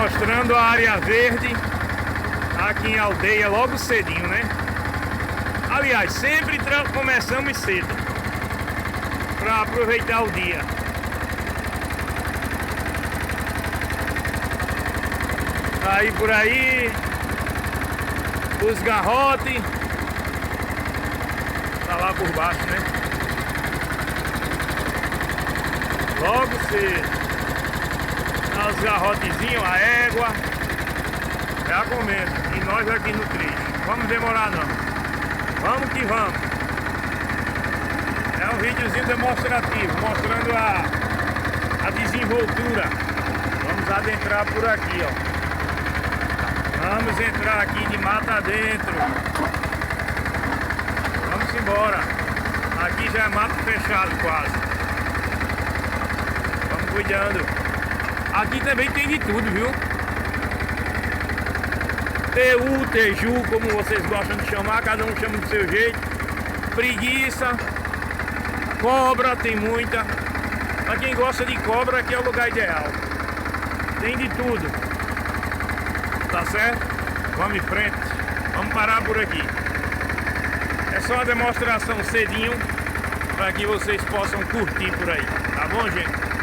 mostrando a área verde aqui em Aldeia logo cedinho, né? Aliás, sempre começamos cedo para aproveitar o dia. Aí por aí os garrotes tá lá por baixo, né? Logo cedo. Os garrotezinhos, a égua já comendo. E nós aqui no trilho. Vamos demorar não. Vamos que vamos. É um videozinho demonstrativo, mostrando a desenvoltura. Vamos adentrar por aqui, ó. Vamos entrar aqui de mata dentro. Vamos embora. Aqui já é mato fechado quase. Vamos cuidando. Aqui também tem de tudo, viu? Teú, teju, como vocês gostam de chamar, cada um chama do seu jeito. Preguiça, cobra, tem muita. Pra quem gosta de cobra, aqui é o lugar ideal. Tem de tudo. Tá certo? Vamos em frente. Vamos parar por aqui. É só uma demonstração cedinho para que vocês possam curtir por aí. Tá bom, gente?